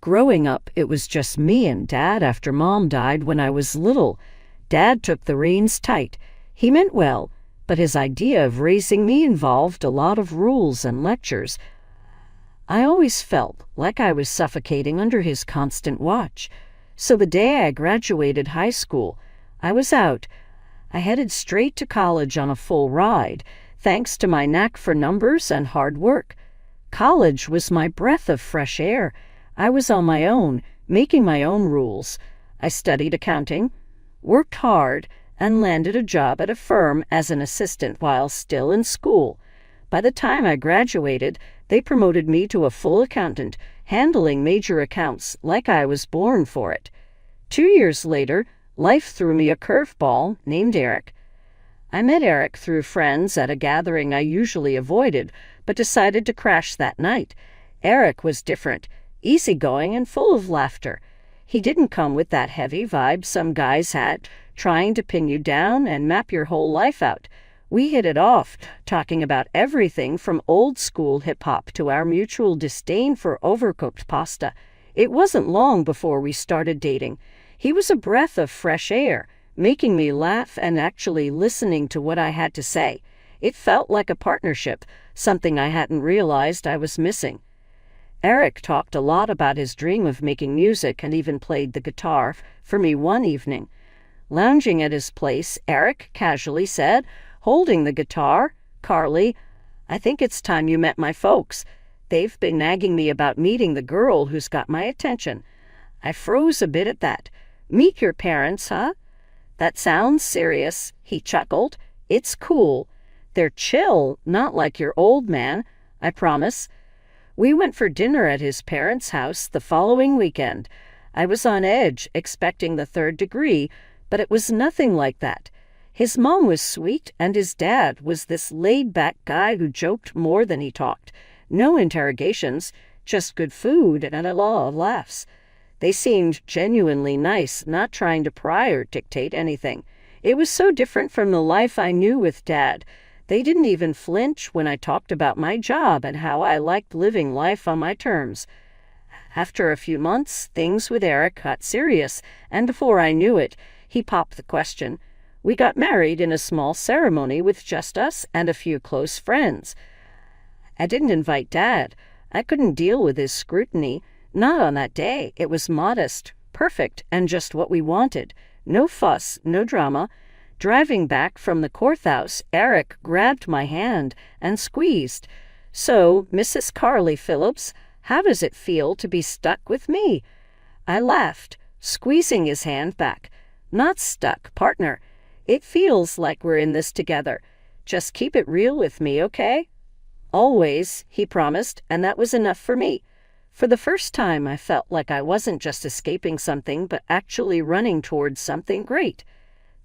Growing up, it was just me and Dad after Mom died when I was little. Dad took the reins tight. He meant well, but his idea of raising me involved a lot of rules and lectures. I always felt like I was suffocating under his constant watch. So the day I graduated high school, I was out. I headed straight to college on a full ride, thanks to my knack for numbers and hard work. College was my breath of fresh air. I was on my own, making my own rules. I studied accounting, worked hard, and landed a job at a firm as an assistant while still in school. By the time I graduated, they promoted me to a full accountant, handling major accounts like I was born for it. 2 years later, life threw me a curveball named Eric. I met Eric through friends at a gathering I usually avoided, but decided to crash that night. Eric was different, easygoing and full of laughter. He didn't come with that heavy vibe some guys had, trying to pin you down and map your whole life out. We hit it off, talking about everything from old-school hip-hop to our mutual disdain for overcooked pasta. It wasn't long before we started dating. He was a breath of fresh air, making me laugh and actually listening to what I had to say. It felt like a partnership, something I hadn't realized I was missing. Eric talked a lot about his dream of making music and even played the guitar for me one evening. Lounging at his place, Eric casually said, holding the guitar, "Carly, I think it's time you met my folks. They've been nagging me about meeting the girl who's got my attention." I froze a bit at that. "Meet your parents, huh? That sounds serious," he chuckled. "It's cool. They're chill, not like your old man, I promise." We went for dinner at his parents' house the following weekend. I was on edge, expecting the third degree, but it was nothing like that. His mom was sweet, and his dad was this laid-back guy who joked more than he talked. No interrogations, just good food and a lot of laughs. They seemed genuinely nice, not trying to pry or dictate anything. It was so different from the life I knew with Dad. They didn't even flinch when I talked about my job and how I liked living life on my terms. After a few months, things with Eric got serious, and before I knew it, he popped the question. We got married in a small ceremony with just us and a few close friends. I didn't invite Dad. I couldn't deal with his scrutiny. Not on that day. It was modest, perfect, and just what we wanted. No fuss, no drama. Driving back from the courthouse, Eric grabbed my hand and squeezed. "So, Mrs. Carly Phillips, how does it feel to be stuck with me?" I laughed, squeezing his hand back. "Not stuck, partner. It feels like we're in this together. Just keep it real with me, okay?" "Always," he promised, and that was enough for me. For the first time, I felt like I wasn't just escaping something, but actually running towards something great.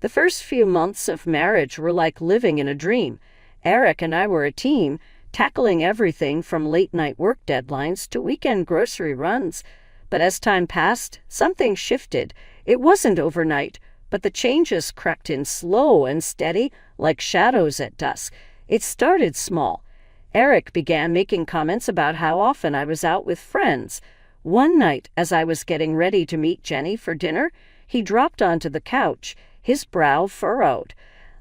The first few months of marriage were like living in a dream. Eric and I were a team, tackling everything from late-night work deadlines to weekend grocery runs. But as time passed, something shifted. It wasn't overnight, but the changes crept in slow and steady, like shadows at dusk. It started small. Eric began making comments about how often I was out with friends. One night, as I was getting ready to meet Jenny for dinner, he dropped onto the couch, his brow furrowed.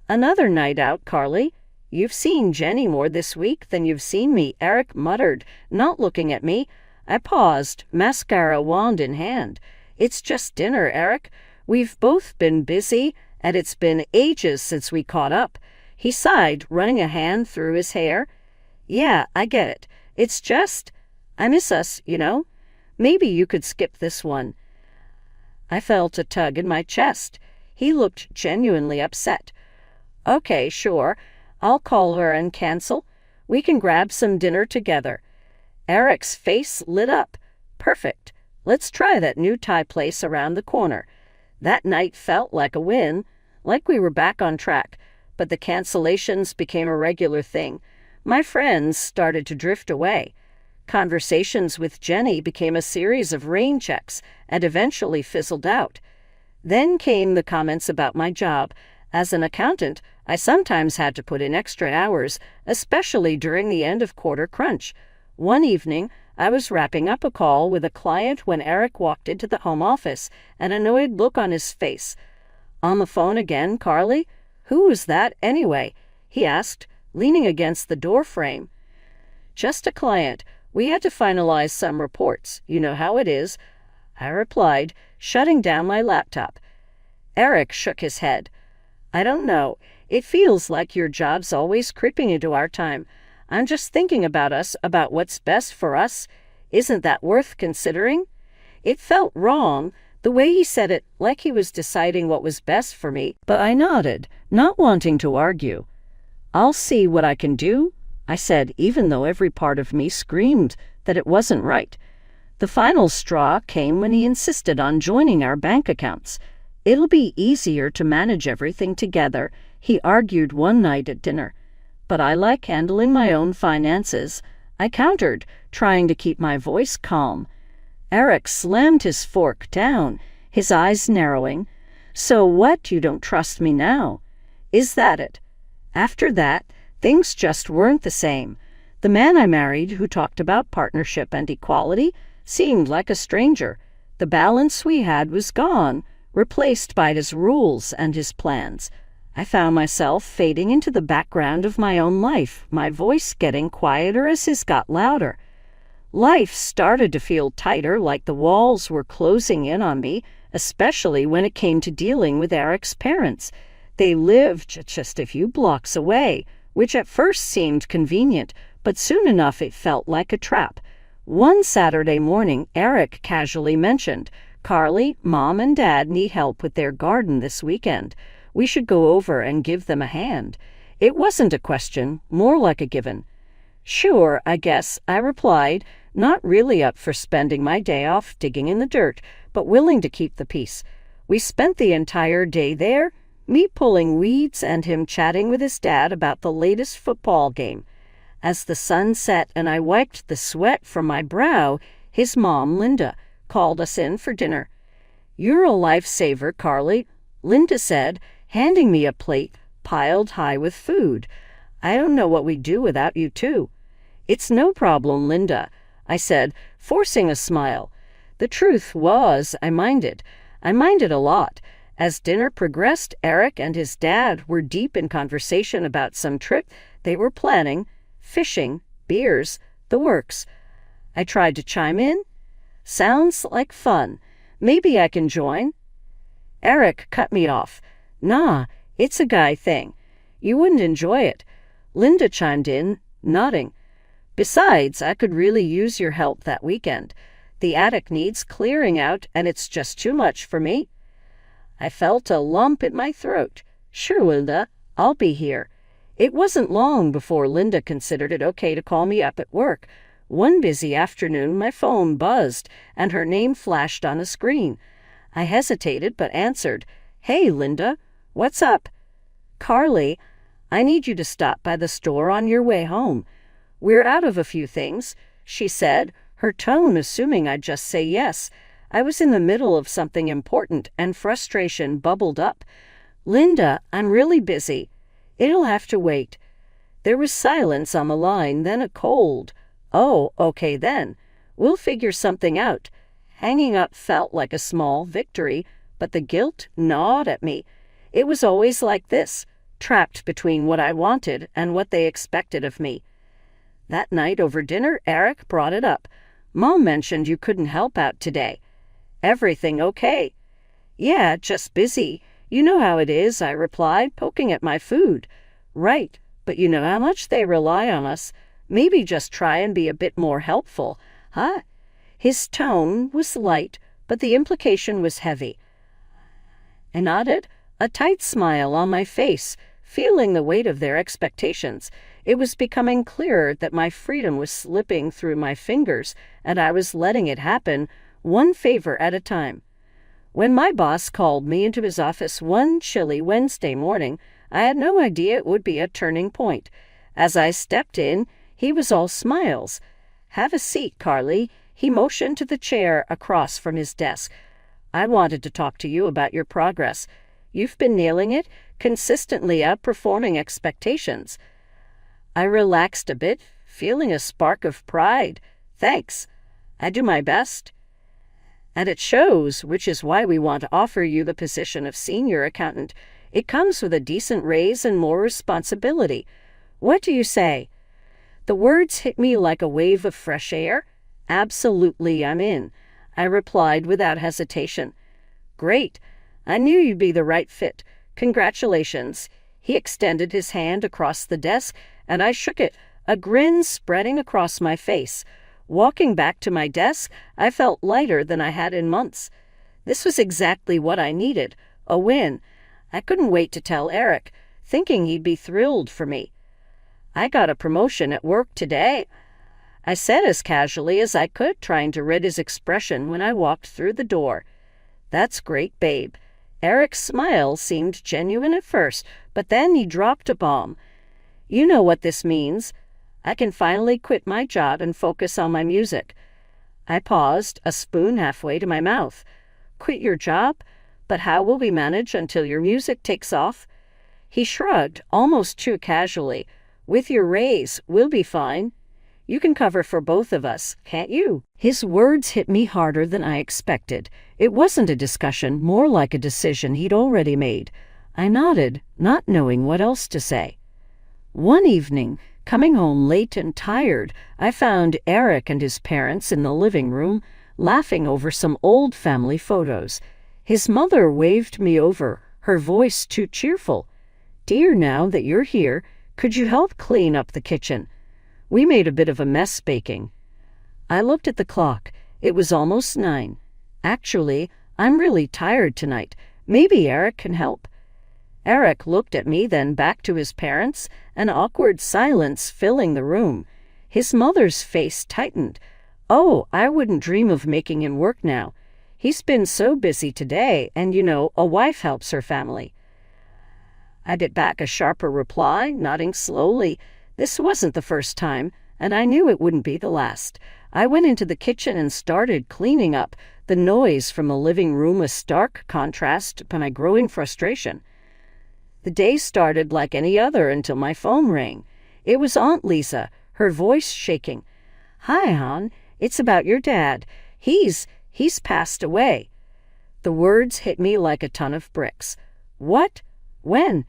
"Another night out, Carly. You've seen Jenny more this week than you've seen me," Eric muttered, not looking at me. I paused, mascara wand in hand. "It's just dinner, Eric. We've both been busy, and it's been ages since we caught up." He sighed, running a hand through his hair. "Yeah, I get it. It's just, I miss us, you know. Maybe you could skip this one." I felt a tug in my chest. He looked genuinely upset. "Okay, sure. I'll call her and cancel. We can grab some dinner together." Eric's face lit up. "Perfect. Let's try that new Thai place around the corner." That night felt like a win, like we were back on track, but the cancellations became a regular thing. My friends started to drift away. Conversations with Jenny became a series of rain checks and eventually fizzled out. Then came the comments about my job. As an accountant, I sometimes had to put in extra hours, especially during the end-of-quarter crunch. One evening, I was wrapping up a call with a client when Eric walked into the home office, an annoyed look on his face. "On the phone again, Carly? Who was that, anyway?" he asked, leaning against the door frame. "Just a client. We had to finalize some reports. You know how it is," I replied, shutting down my laptop. Eric shook his head. "I don't know. It feels like your job's always creeping into our time. I'm just thinking about us, about what's best for us. Isn't that worth considering?" It felt wrong, the way he said it, like he was deciding what was best for me, but I nodded, not wanting to argue. "I'll see what I can do," I said, even though every part of me screamed that it wasn't right. The final straw came when he insisted on joining our bank accounts. "It'll be easier to manage everything together," he argued one night at dinner. "But I like handling my own finances," I countered, trying to keep my voice calm. Eric slammed his fork down, his eyes narrowing. "So what, you don't trust me now? Is that it?" After that, things just weren't the same. The man I married, who talked about partnership and equality, seemed like a stranger. The balance we had was gone, replaced by his rules and his plans. I found myself fading into the background of my own life, my voice getting quieter as his got louder. Life started to feel tighter, like the walls were closing in on me, especially when it came to dealing with Eric's parents. They lived just a few blocks away, which at first seemed convenient, but soon enough it felt like a trap. One Saturday morning, Eric casually mentioned, "Carly, Mom and Dad need help with their garden this weekend. We should go over and give them a hand." It wasn't a question, more like a given. "Sure, I guess," I replied, not really up for spending my day off digging in the dirt, but willing to keep the peace. We spent the entire day there, me pulling weeds and him chatting with his dad about the latest football game. As the sun set and I wiped the sweat from my brow, his mom, Linda, called us in for dinner. "You're a lifesaver, Carly," Linda said, handing me a plate piled high with food. "I don't know what we'd do without you, too." "It's no problem, Linda," I said, forcing a smile. The truth was, I minded. I minded a lot. As dinner progressed, Eric and his dad were deep in conversation about some trip they were planning, fishing, beers, the works. I tried to chime in. "Sounds like fun. Maybe I can join." Eric cut me off. "Nah, it's a guy thing. You wouldn't enjoy it." Linda chimed in, nodding. "Besides, I could really use your help that weekend. The attic needs clearing out, and it's just too much for me." I felt a lump in my throat. "Sure, Linda, I'll be here." It wasn't long before Linda considered it okay to call me up at work. One busy afternoon, my phone buzzed, and her name flashed on a screen. I hesitated, but answered. "Hey, Linda, what's up?" "Carly, I need you to stop by the store on your way home. We're out of a few things," she said, her tone assuming I'd just say yes. I was in the middle of something important, and frustration bubbled up. "Linda, I'm really busy. It'll have to wait." There was silence on the line, then a cold, "Oh, okay then. We'll figure something out." Hanging up felt like a small victory, but the guilt gnawed at me. It was always like this, trapped between what I wanted and what they expected of me. That night over dinner, Eric brought it up. "Mom mentioned you couldn't help out today. Everything okay?" "Yeah, just busy. You know how it is," I replied, poking at my food. "Right, but you know how much they rely on us. Maybe just try and be a bit more helpful, huh?" His tone was light, but the implication was heavy. I nodded, a tight smile on my face, feeling the weight of their expectations. It was becoming clearer that my freedom was slipping through my fingers, and I was letting it happen, one favor at a time. When my boss called me into his office one chilly Wednesday morning, I had no idea it would be a turning point. As I stepped in, he was all smiles. "Have a seat, Carly." He motioned to the chair across from his desk. "I wanted to talk to you about your progress. You've been nailing it, consistently outperforming expectations." I relaxed a bit, feeling a spark of pride. "Thanks." I do my best. And it shows, which is why we want to offer you the position of senior accountant. It comes with a decent raise and more responsibility. What do you say?" The words hit me like a wave of fresh air. "Absolutely, I'm in," I replied without hesitation. "Great. I knew you'd be the right fit. Congratulations." He extended his hand across the desk, and I shook it, a grin spreading across my face. Walking back to my desk, I felt lighter than I had in months. This was exactly what I needed, a win. I couldn't wait to tell Eric, thinking he'd be thrilled for me. "I got a promotion at work today," I said as casually as I could, trying to read his expression when I walked through the door. "That's great, babe." Eric's smile seemed genuine at first, but then he dropped a bomb. "You know what this means. I can finally quit my job and focus on my music." I paused, a spoon halfway to my mouth. "Quit your job? But how will we manage until your music takes off?" He shrugged, almost too casually. "With your raise, we'll be fine. You can cover for both of us, can't you?" His words hit me harder than I expected. It wasn't a discussion, more like a decision he'd already made. I nodded, not knowing what else to say. One evening, coming home late and tired, I found Eric and his parents in the living room, laughing over some old family photos. His mother waved me over, her voice too cheerful. "Dear, now that you're here, could you help clean up the kitchen? We made a bit of a mess baking." I looked at the clock. It was almost 9. "Actually, I'm really tired tonight. Maybe Eric can help." Eric looked at me, then back to his parents, an awkward silence filling the room. His mother's face tightened. "Oh, I wouldn't dream of making him work now. He's been so busy today, and a wife helps her family." I bit back a sharper reply, nodding slowly. This wasn't the first time, and I knew it wouldn't be the last. I went into the kitchen and started cleaning up, the noise from the living room a stark contrast to my growing frustration. The day started like any other until my phone rang. It was Aunt Lisa, her voice shaking. "Hi, hon. It's about your dad. He's passed away." The words hit me like a ton of bricks. "What? When?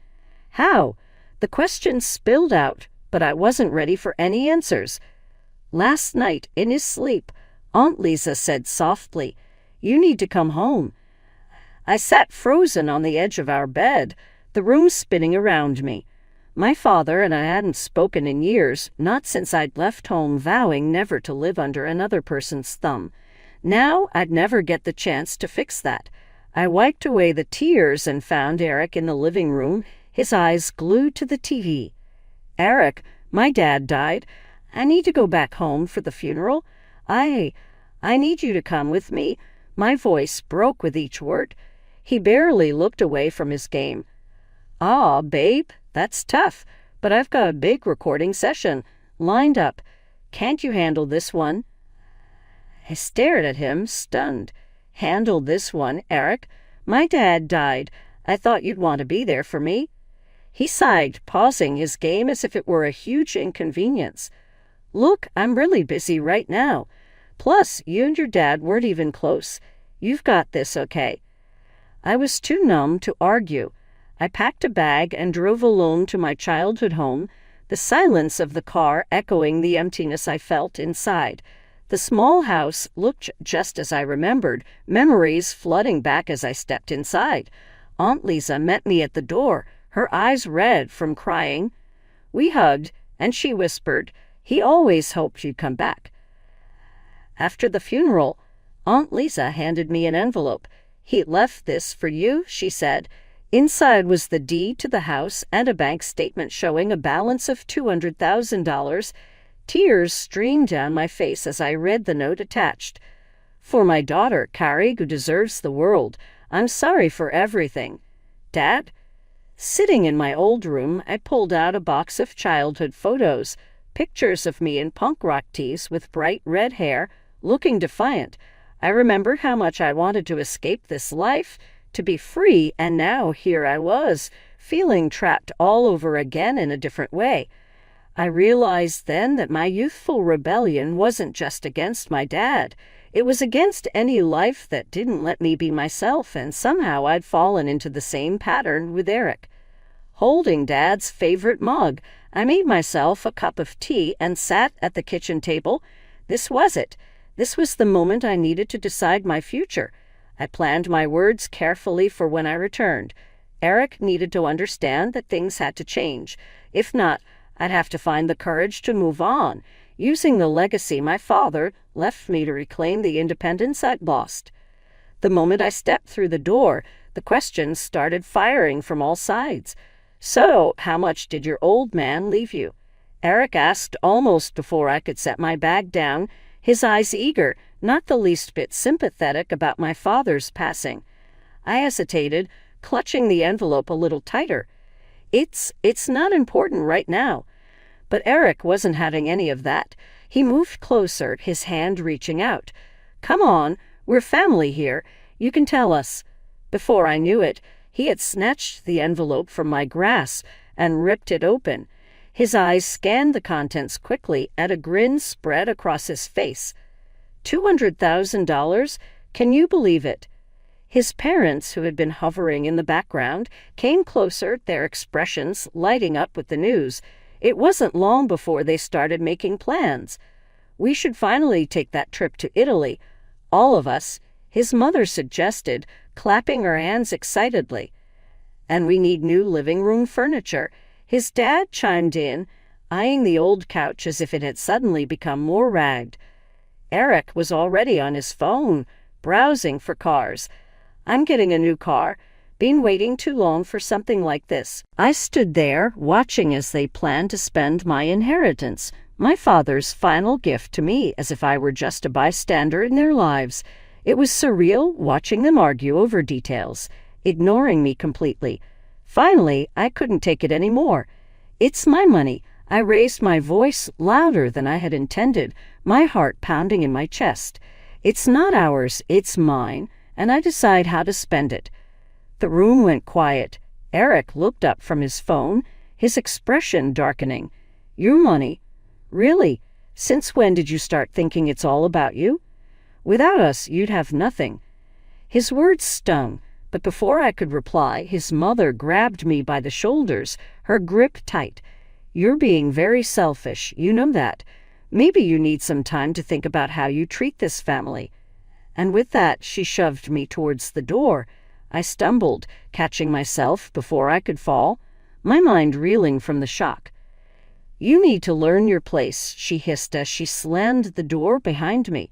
How?" The questions spilled out, but I wasn't ready for any answers. "Last night, in his sleep," Aunt Lisa said softly. "You need to come home." I sat frozen on the edge of our bed, the room spinning around me. My father and I hadn't spoken in years, not since I'd left home vowing never to live under another person's thumb. Now I'd never get the chance to fix that. I wiped away the tears and found Eric in the living room, his eyes glued to the TV. "Eric, my dad died. I need to go back home for the funeral. I need you to come with me." My voice broke with each word. He barely looked away from his game. "Aw, babe, that's tough, but I've got a big recording session lined up. Can't you handle this one?" I stared at him, stunned. "Handle this one, Eric? My dad died. I thought you'd want to be there for me." He sighed, pausing his game as if it were a huge inconvenience. "Look, I'm really busy right now. Plus, you and your dad weren't even close. You've got this, okay?" I was too numb to argue. I packed a bag and drove alone to my childhood home, the silence of the car echoing the emptiness I felt inside. The small house looked just as I remembered, memories flooding back as I stepped inside. Aunt Lisa met me at the door, her eyes red from crying. We hugged, and she whispered, "He always hoped you'd come back." After the funeral, Aunt Lisa handed me an envelope. "He left this for you," she said. Inside was the deed to the house and a bank statement showing a balance of $200,000. Tears streamed down my face as I read the note attached. "For my daughter, Carrie, who deserves the world. I'm sorry for everything. Dad?" Sitting in my old room, I pulled out a box of childhood photos, pictures of me in punk rock tees with bright red hair, looking defiant. I remembered how much I wanted to escape this life, to be free, and now here I was, feeling trapped all over again in a different way. I realized then that my youthful rebellion wasn't just against my dad. It was against any life that didn't let me be myself, and somehow I'd fallen into the same pattern with Eric. Holding Dad's favorite mug, I made myself a cup of tea and sat at the kitchen table. This was it. This was the moment I needed to decide my future. I planned my words carefully for when I returned. Eric needed to understand that things had to change. If not, I'd have to find the courage to move on, using the legacy my father left me to reclaim the independence I'd lost. The moment I stepped through the door, the questions started firing from all sides. "So, how much did your old man leave you?" Eric asked almost before I could set my bag down, his eyes eager, not the least bit sympathetic about my father's passing. I hesitated, clutching the envelope a little tighter. It's not important right now." But Eric wasn't having any of that. He moved closer, his hand reaching out. "Come on, we're family here. You can tell us." Before I knew it, he had snatched the envelope from my grasp and ripped it open. His eyes scanned the contents quickly, and a grin spread across his face. $200,000? Can you believe it? His parents, who had been hovering in the background, came closer, their expressions lighting up with the news. It wasn't long before they started making plans. "We should finally take that trip to Italy. All of us," his mother suggested, clapping her hands excitedly. "And we need new living room furniture," his dad chimed in, eyeing the old couch as if it had suddenly become more ragged. Eric was already on his phone, browsing for cars. "I'm getting a new car. Been waiting too long for something like this." I stood there, watching as they planned to spend my inheritance, my father's final gift to me, as if I were just a bystander in their lives. It was surreal watching them argue over details, ignoring me completely. Finally, I couldn't take it anymore. "It's my money." I raised my voice louder than I had intended, my heart pounding in my chest. "It's not ours, it's mine, and I decide how to spend it." The room went quiet. Eric looked up from his phone, his expression darkening. "Your money? Really? Since when did you start thinking it's all about you? Without us, you'd have nothing." His words stung, but before I could reply, his mother grabbed me by the shoulders, her grip tight. "You're being very selfish, you know that. Maybe you need some time to think about how you treat this family." And with that, she shoved me towards the door. I stumbled, catching myself before I could fall, my mind reeling from the shock. "You need to learn your place," she hissed as she slammed the door behind me.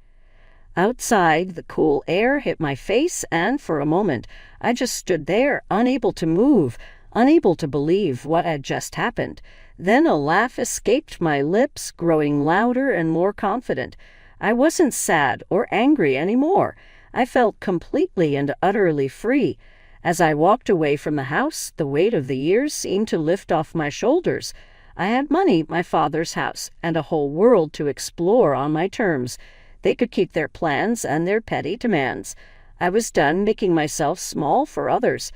Outside, the cool air hit my face, and for a moment, I just stood there, unable to move, unable to believe what had just happened. Then a laugh escaped my lips, growing louder and more confident. I wasn't sad or angry anymore. I felt completely and utterly free. As I walked away from the house, the weight of the years seemed to lift off my shoulders. I had money, my father's house, and a whole world to explore on my terms. They could keep their plans and their petty demands. I was done making myself small for others.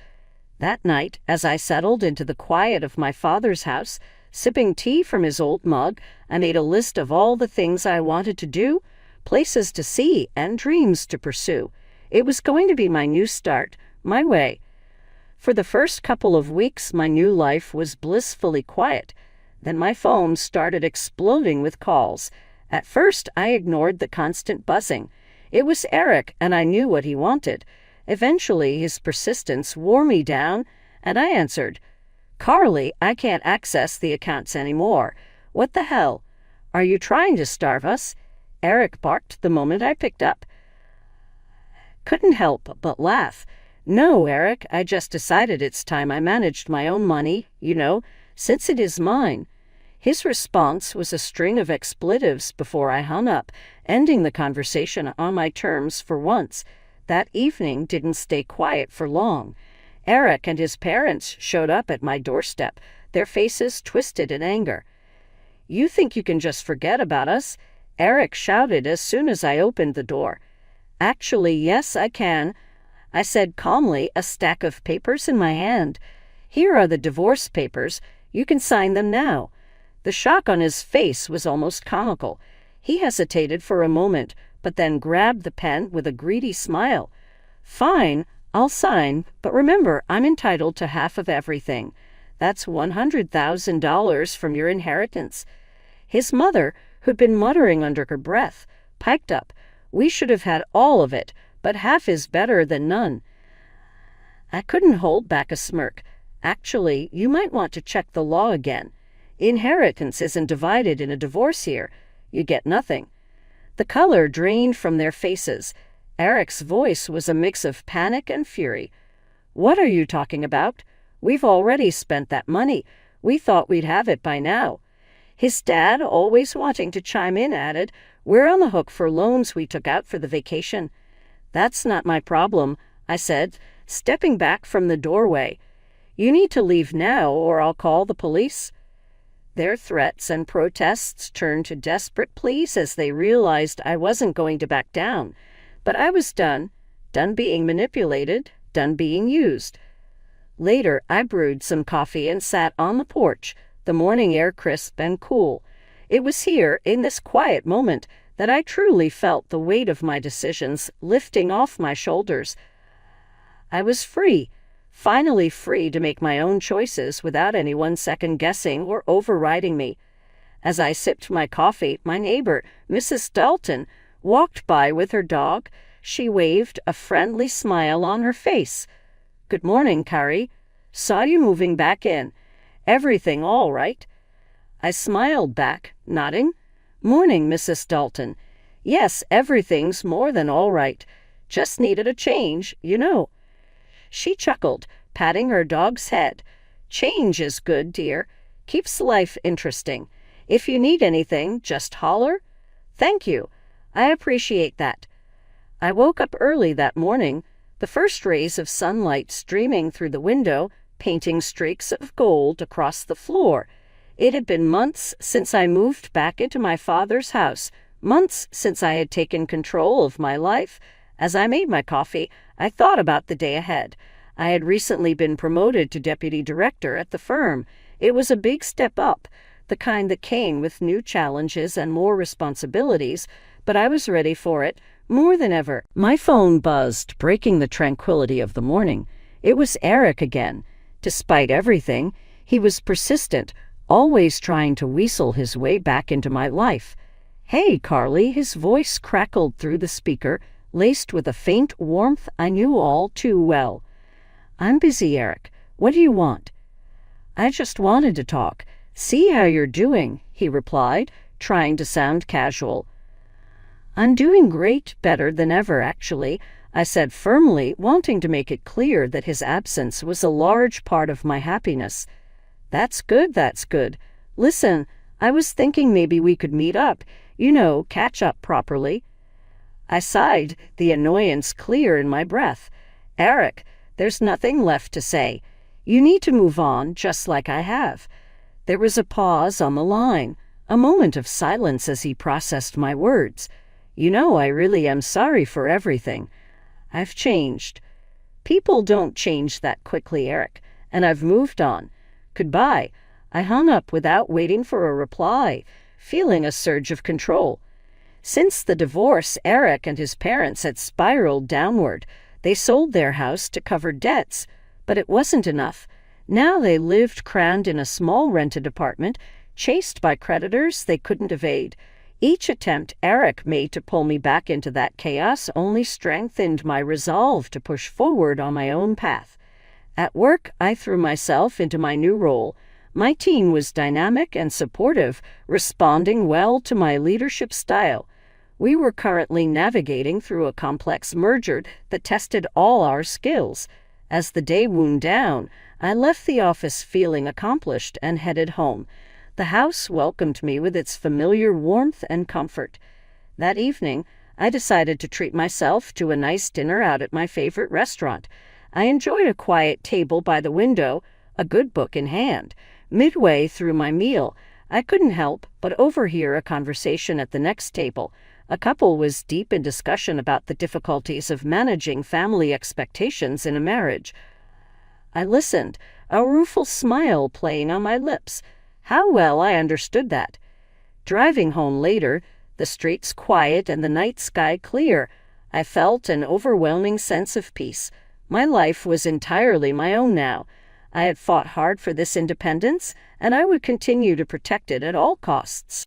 That night, as I settled into the quiet of my father's house, sipping tea from his old mug, I made a list of all the things I wanted to do, places to see, and dreams to pursue. It was going to be my new start, my way. For the first couple of weeks, my new life was blissfully quiet. Then my phone started exploding with calls. At first, I ignored the constant buzzing. It was Eric, and I knew what he wanted. Eventually, his persistence wore me down, and I answered. "Carly, I can't access the accounts anymore. What the hell? Are you trying to starve us?" Eric barked the moment I picked up. Couldn't help but laugh. "No, Eric, I just decided it's time I managed my own money, since it is mine." His response was a string of expletives before I hung up, ending the conversation on my terms for once. That evening didn't stay quiet for long. Eric and his parents showed up at my doorstep, their faces twisted in anger. "You think you can just forget about us?" Eric shouted as soon as I opened the door. "Actually, yes, I can," I said calmly, a stack of papers in my hand. "Here are the divorce papers. You can sign them now." The shock on his face was almost comical. He hesitated for a moment, but then grabbed the pen with a greedy smile. "Fine, I'll sign, but remember, I'm entitled to half of everything. That's $100,000 from your inheritance." His mother, who'd been muttering under her breath, piped up, "We should have had all of it, but half is better than none." I couldn't hold back a smirk. "Actually, you might want to check the law again. Inheritance isn't divided in a divorce here. You get nothing." The color drained from their faces. Eric's voice was a mix of panic and fury. "What are you talking about? We've already spent that money. We thought we'd have it by now." His dad, always wanting to chime in, added, "We're on the hook for loans we took out for the vacation." "That's not my problem," I said, stepping back from the doorway. "You need to leave now or I'll call the police." Their threats and protests turned to desperate pleas as they realized I wasn't going to back down. But I was done being manipulated, done being used. Later, I brewed some coffee and sat on the porch, the morning air crisp and cool. It was here, in this quiet moment, that I truly felt the weight of my decisions lifting off my shoulders. I was free, finally free to make my own choices without anyone second-guessing or overriding me. As I sipped my coffee, my neighbor, Mrs. Dalton, walked by with her dog. She waved, a friendly smile on her face. "Good morning, Carrie. Saw you moving back in. Everything all right?" I smiled back, nodding. "Morning, Mrs. Dalton. Yes, everything's more than all right. Just needed a change, you know." She chuckled, patting her dog's head. "Change is good, dear. Keeps life interesting. If you need anything, just holler." "Thank you. I appreciate that." I woke up early that morning, the first rays of sunlight streaming through the window, painting streaks of gold across the floor. It had been months since I moved back into my father's house, months since I had taken control of my life. As I made my coffee, I thought about the day ahead. I had recently been promoted to deputy director at the firm. It was a big step up, the kind that came with new challenges and more responsibilities, but I was ready for it, more than ever. My phone buzzed, breaking the tranquility of the morning. It was Eric again. Despite everything, he was persistent, always trying to weasel his way back into my life. "Hey, Carly," his voice crackled through the speaker, laced with a faint warmth I knew all too well. "I'm busy, Eric. What do you want?" "I just wanted to talk. See how you're doing," he replied, trying to sound casual. "I'm doing great, better than ever, actually," I said firmly, wanting to make it clear that his absence was a large part of my happiness. That's good. Listen, I was thinking maybe we could meet up, catch up properly." I sighed, the annoyance clear in my breath. "Eric, there's nothing left to say. You need to move on, just like I have." There was a pause on the line, a moment of silence as he processed my words. I really am sorry for everything. I've changed. People don't change that quickly, Eric, and I've moved on. Goodbye." I hung up without waiting for a reply, feeling a surge of control. Since the divorce, Eric and his parents had spiraled downward. They sold their house to cover debts, but it wasn't enough. Now they lived crammed in a small rented apartment, chased by creditors they couldn't evade. Each attempt Eric made to pull me back into that chaos only strengthened my resolve to push forward on my own path. At work, I threw myself into my new role. My team was dynamic and supportive, responding well to my leadership style. We were currently navigating through a complex merger that tested all our skills. As the day wound down, I left the office feeling accomplished and headed home. The house welcomed me with its familiar warmth and comfort. That evening, I decided to treat myself to a nice dinner out at my favorite restaurant. I enjoyed a quiet table by the window, a good book in hand. Midway through my meal, I couldn't help but overhear a conversation at the next table. A couple was deep in discussion about the difficulties of managing family expectations in a marriage. I listened, a rueful smile playing on my lips. How well I understood that. Driving home later, the streets quiet and the night sky clear, I felt an overwhelming sense of peace. My life was entirely my own now. I had fought hard for this independence, and I would continue to protect it at all costs.